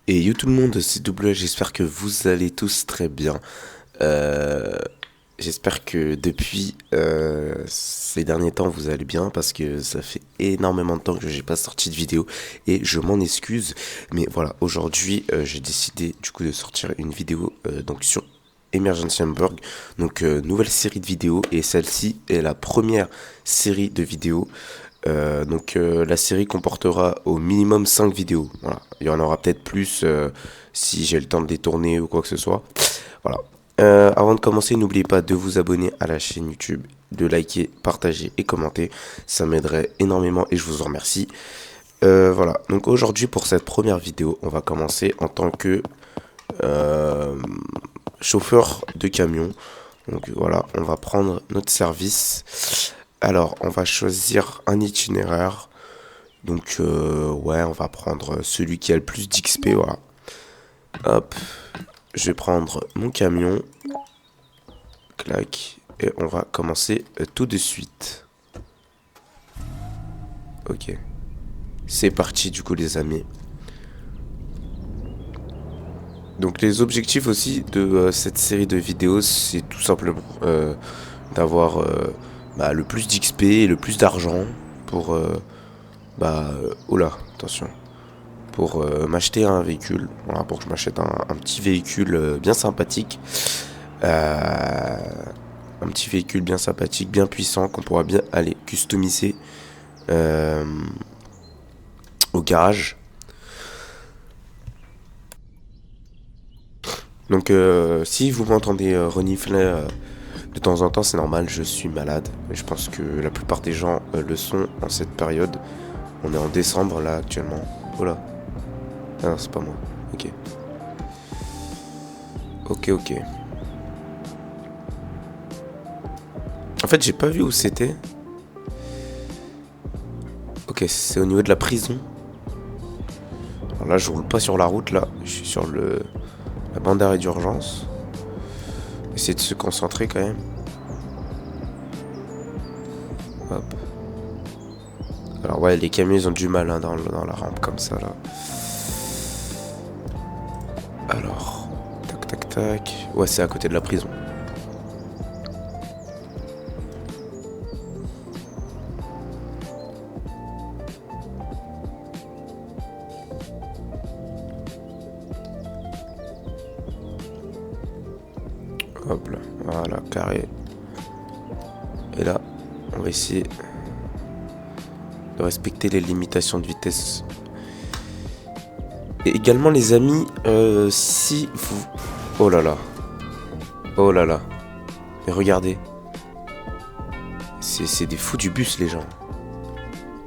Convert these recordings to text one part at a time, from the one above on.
Et yo tout le monde, c'est W, j'espère que vous allez tous très bien. Euh, J'espère que depuis ces derniers temps vous allez bien parce que ça fait énormément de temps que j'ai pas sorti de vidéo et je m'en excuse. Mais voilà, aujourd'hui j'ai décidé du coup de sortir une vidéo donc sur Emergency Hamburg. Donc nouvelle série de vidéos et celle-ci est la première série de vidéos la série comportera au minimum 5 vidéos. Voilà. Il y en aura peut-être plus si j'ai le temps de les tourner ou quoi que ce soit. Voilà. Avant de commencer, n'oubliez pas de vous abonner à la chaîne YouTube, de liker, partager et commenter. Ça m'aiderait énormément et je vous en remercie. Voilà. Donc aujourd'hui pour cette première vidéo, on va commencer en tant que euh, chauffeur de camion. Donc voilà, on va prendre notre service. Alors, on va choisir un itinéraire. Donc, ouais, on va prendre celui qui a le plus d'XP, voilà. Hop, je vais prendre mon camion. Clac. Et on va commencer tout de suite. Ok. C'est parti, du coup, les amis. Donc, les objectifs aussi de cette série de vidéos, c'est tout simplement d'avoir le plus d'XP et le plus d'argent pour... oh là, attention. Pour m'acheter un véhicule. Voilà, pour que je m'achète un petit véhicule bien sympathique. Euh, un petit véhicule bien sympathique, bien puissant, qu'on pourra bien aller customiser euh, au garage. Donc si vous m'entendez renifler de temps en temps, c'est normal, je suis malade. Je pense que la plupart des gens le sont en cette période. On est en décembre là actuellement. Voilà. Ah non, c'est pas moi. Ok. Ok, ok. En fait, j'ai pas vu où c'était. Ok, c'est au niveau de la prison. Alors là, je roule pas sur la route, là. Je suis sur la bande d'arrêt d'urgence. Essayer de se concentrer quand même. Hop. Alors ouais, les camions, ils ont du mal hein, dans la rampe comme ça, là. Alors, tac, tac, tac. Ouais, c'est à côté de la prison. Hop là, voilà, carré. Et là, on va essayer de respecter les limitations de vitesse. Et également, les amis, si vous... Oh là là. Oh là là. Mais regardez. C'est des fous du bus, les gens.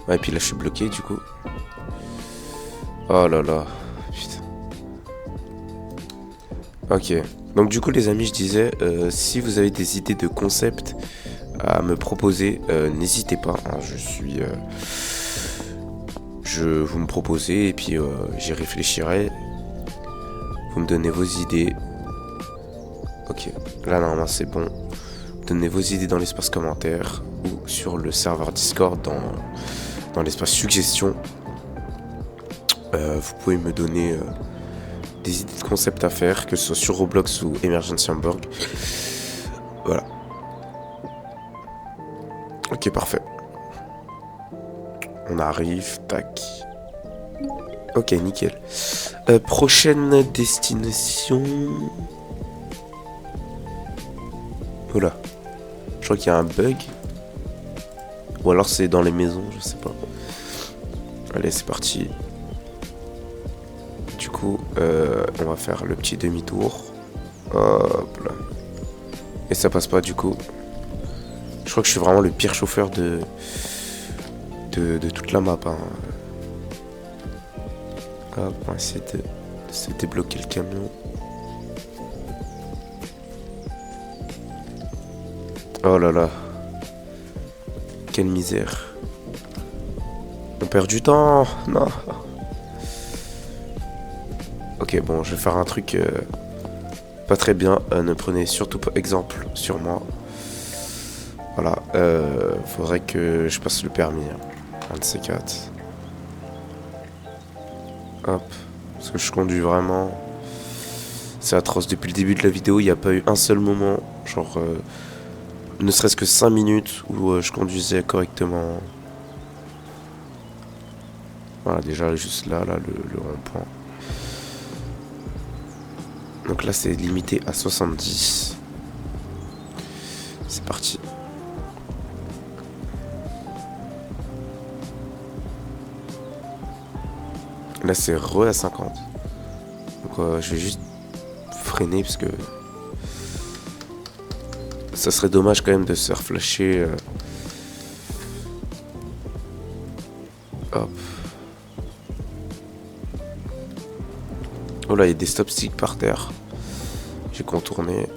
Ouais, et puis là, je suis bloqué, du coup. Oh là là. Putain. Ok. Donc du coup, les amis, je disais, si vous avez des idées de concept à me proposer, n'hésitez pas. Hein, vous me proposez et puis j'y réfléchirai. Vous me donnez vos idées. Ok. Là, normalement, c'est bon. Donnez vos idées dans l'espace commentaire ou sur le serveur Discord dans l'espace suggestion. Vous pouvez me donner des idées de concept à faire, que ce soit sur Roblox ou Emergency Hamburg. Voilà. Ok, parfait. On arrive, tac. Ok, nickel. Prochaine destination. Oh là. Je crois qu'il y a un bug. Ou alors c'est dans les maisons, je sais pas. Allez, c'est parti. Du coup, on va faire le petit demi-tour. Hop là. Et ça passe pas du coup. Je crois que je suis vraiment le pire chauffeur de toute la map. Hein. Hop, on va essayer de se débloquer le camion. Oh là là. Quelle misère. On perd du temps. Non. Ok, bon, je vais faire un truc pas très bien. Ne prenez surtout pas exemple sur moi. Voilà. Faudrait que je passe le permis. Hein. Un de ces quatre. Hop. Parce que je conduis vraiment. C'est atroce. Depuis le début de la vidéo, il n'y a pas eu un seul moment, genre, ne serait-ce que 5 minutes où je conduisais correctement. Voilà, déjà juste là, le rond-point. Donc là, c'est limité à 70. C'est parti. Là, c'est à 50. Donc je vais juste freiner parce que ça serait dommage quand même de se faire flasher. Hop. Oh là, il y a des stop sticks par terre. J'ai contourné.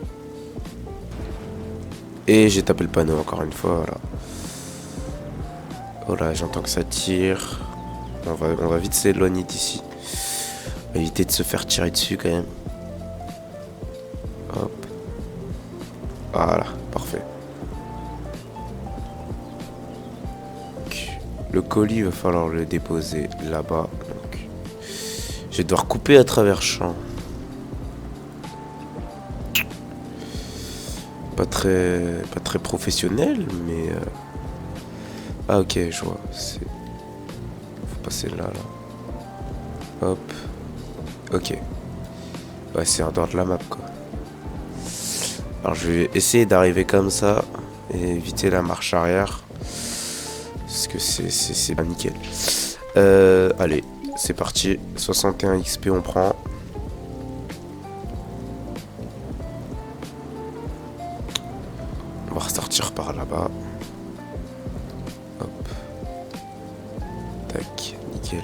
Et j'ai tapé le panneau encore une fois. Voilà. Oh là, j'entends que ça tire. On va vite s'éloigner d'ici. On va éviter de se faire tirer dessus quand même. Hop. Voilà, parfait. Le colis, il va falloir le déposer là-bas. Donc, je vais devoir couper à travers champ. Pas très professionnel, mais... Ah ok, je vois. Faut passer là. Hop. Ok. Ouais, c'est en dehors de la map, quoi. Alors je vais essayer d'arriver comme ça et éviter la marche arrière. Parce que c'est pas nickel. Allez, c'est parti. 61 XP on prend. On va ressortir par là-bas. Hop. Tac, nickel.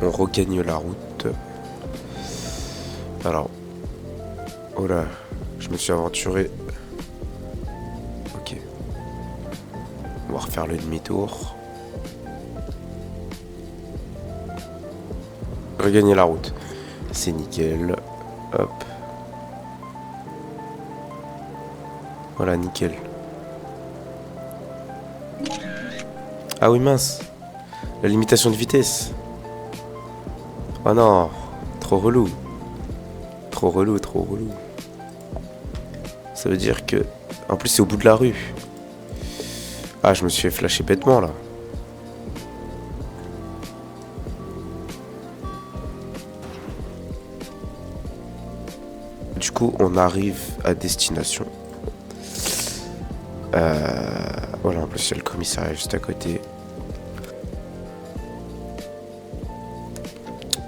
On regagne la route. Alors. Oh là, je me suis aventuré. Ok. On va refaire le demi-tour. Regagner la route. C'est nickel. Hop. Voilà, nickel. Ah oui, mince. La limitation de vitesse. Oh non. Trop relou. Trop relou. Ça veut dire que... En plus, c'est au bout de la rue. Ah, je me suis fait flasher bêtement, là. Du coup, on arrive à destination. Voilà, en plus, il y a le commissariat juste à côté.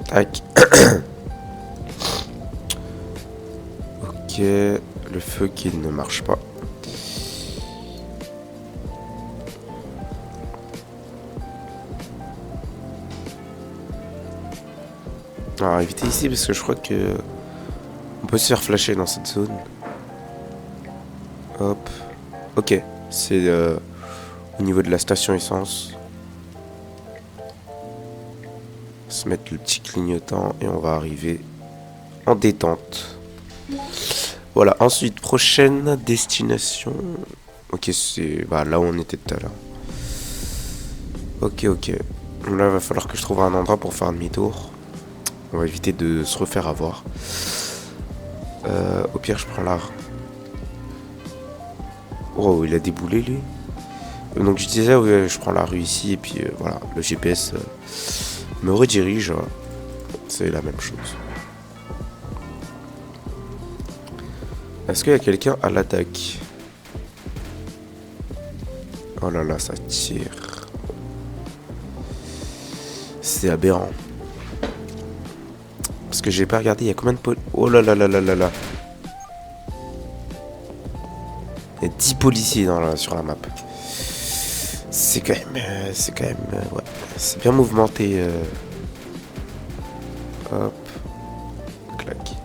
Tac. Ok. Le feu qui ne marche pas. Alors évitez ici parce que je crois que on peut se faire flasher dans cette zone. Hop. Ok. C'est au niveau de la station essence. Se mettre le petit clignotant et on va arriver en détente. Voilà. Ensuite, prochaine destination. Ok, c'est là où on était tout à l'heure. Ok. Là, il va falloir que je trouve un endroit pour faire demi-tour. On va éviter de se refaire avoir. Au pire, je prends la... Oh, il a déboulé, lui. Donc, je disais, ouais, je prends la rue ici. Et puis, voilà, le GPS me redirige. C'est la même chose. Est-ce qu'il y a quelqu'un à l'attaque? Oh là là, ça tire. C'est aberrant. Parce que j'ai pas regardé, il y a combien de Oh là là là là là là. Il y a 10 policiers sur la map. C'est quand même... ouais. C'est bien mouvementé. Hop. Clac.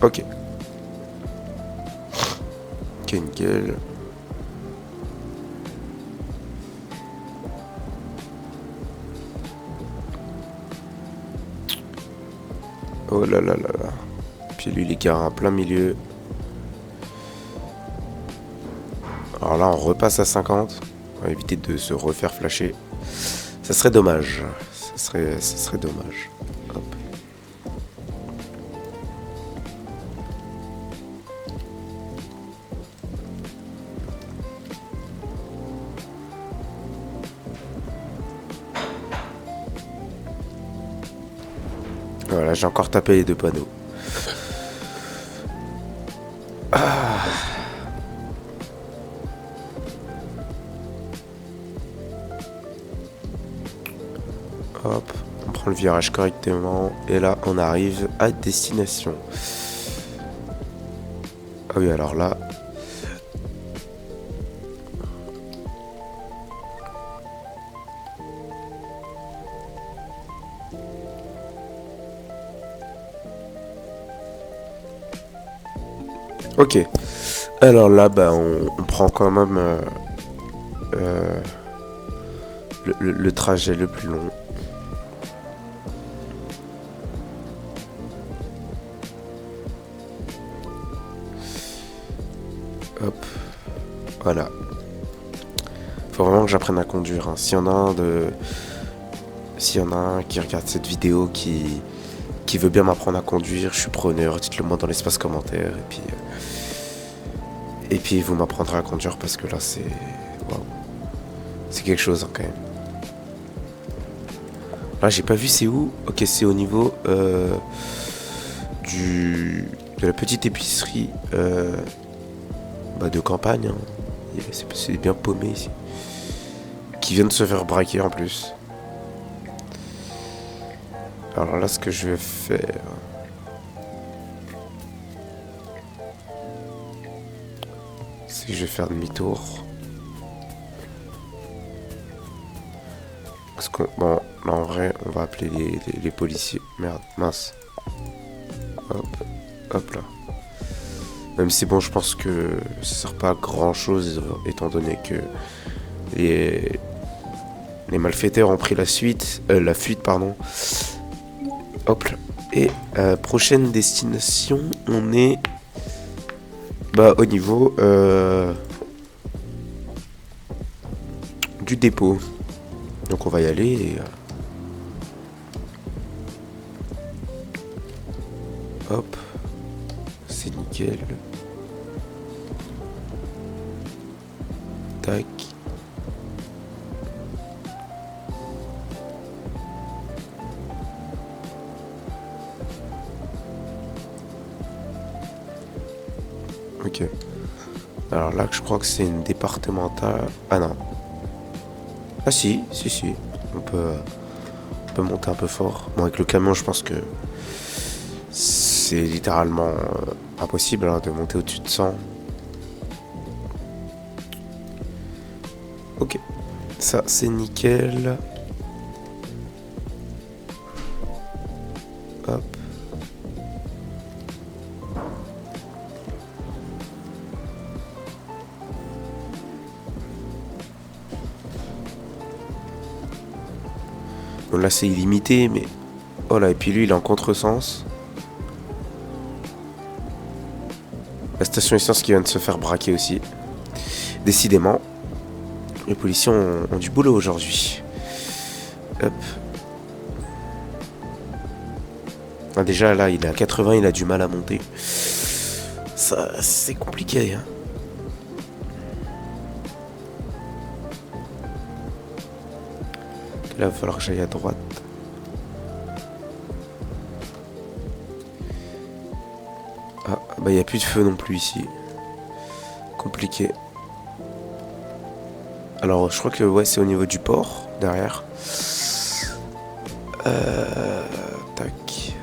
Ok. Ok, nickel. Oh là là là là. Puis lui, il est garé en plein milieu. Alors là, on repasse à 50. On va éviter de se refaire flasher. Ça serait dommage. Ça Ça serait dommage. Hop. Voilà, j'ai encore tapé les deux panneaux. Hop, on prend le virage correctement. Et là, on arrive à destination. Ah oui, alors là... Ok. Alors là, bah, on prend quand même le trajet le plus long. Hop. Voilà. Faut vraiment que j'apprenne à conduire. Hein. S'il y en a un qui regarde cette vidéo qui veut bien m'apprendre à conduire, je suis preneur. Dites-le moi dans l'espace commentaire. Et puis vous m'apprendrez à conduire parce que là c'est... Waouh. C'est quelque chose hein, quand même. Là j'ai pas vu c'est où. Ok, c'est au niveau de la petite épicerie de campagne. Hein. C'est bien paumé ici. Qui vient de se faire braquer en plus. Alors là ce que je vais faire... c'est que je vais faire demi-tour. Parce que, bon, là en vrai, on va appeler les policiers. Merde, mince. Hop, hop là. Même si bon, je pense que ça sert pas à grand chose, étant donné que les malfaiteurs ont pris la fuite, pardon. Hop là. Et prochaine destination, on est au niveau du dépôt. Donc on va y aller et hop, c'est nickel. Tac. Ok. Alors là, je crois que c'est une départementale. Ah non. Ah si. On peut monter un peu fort. Bon, avec le camion, je pense que c'est littéralement impossible hein, de monter au-dessus de 100. Ok. Ça, c'est nickel. Hop. Bon, là, c'est illimité, mais... Oh là, et puis lui, il est en contresens. La station essence qui vient de se faire braquer aussi. Décidément, les policiers ont du boulot aujourd'hui. Hop. Ah, déjà, là, il est à 80, il a du mal à monter. Ça, c'est compliqué, hein. Là, il va falloir que j'aille à droite. Ah, bah il n'y a plus de feu non plus ici. Compliqué. Alors, je crois que ouais, c'est au niveau du port, derrière. Tac.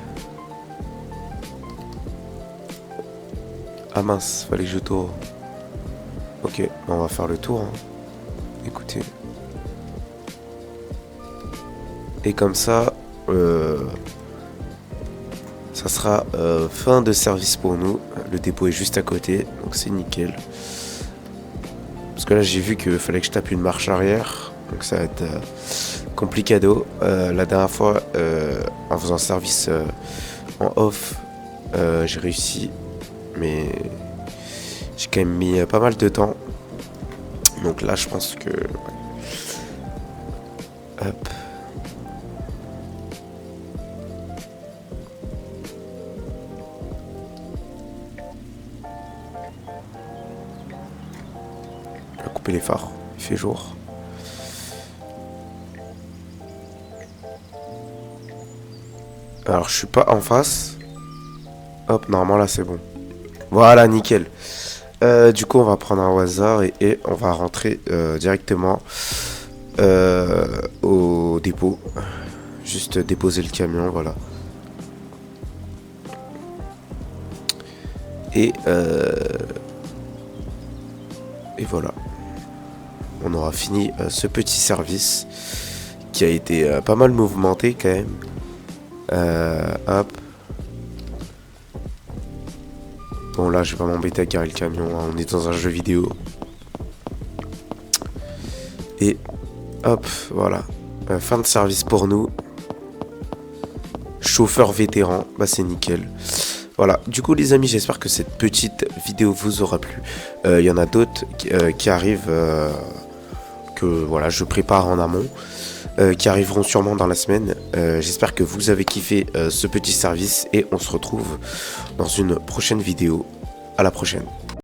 Ah mince, fallait que je tourne. Ok, bah, on va faire le tour. Hein. Écoutez. Et comme ça, ça sera fin de service pour nous. Le dépôt est juste à côté, donc c'est nickel. Parce que là, j'ai vu qu'il fallait que je tape une marche arrière. Donc ça va être complicado. La dernière fois, en faisant service en off, j'ai réussi. Mais j'ai quand même mis pas mal de temps. Donc là, je pense que... Hop. couper les phares. Il fait jour. Alors, je suis pas en face. Hop, normalement, là, c'est bon. Voilà, nickel. Du coup, on va prendre un au hasard et on va rentrer directement au dépôt. Juste déposer le camion, voilà. Et voilà. On aura fini ce petit service qui a été pas mal mouvementé quand même. Hop. Bon là je vais pas m'embêter à garer le camion, hein. On est dans un jeu vidéo. Et hop, voilà. Fin de service pour nous. Chauffeur vétéran, bah c'est nickel. Voilà, du coup les amis, j'espère que cette petite vidéo vous aura plu. Il y en a d'autres qui arrivent, que voilà, je prépare en amont, qui arriveront sûrement dans la semaine. J'espère que vous avez kiffé ce petit service et on se retrouve dans une prochaine vidéo. À la prochaine.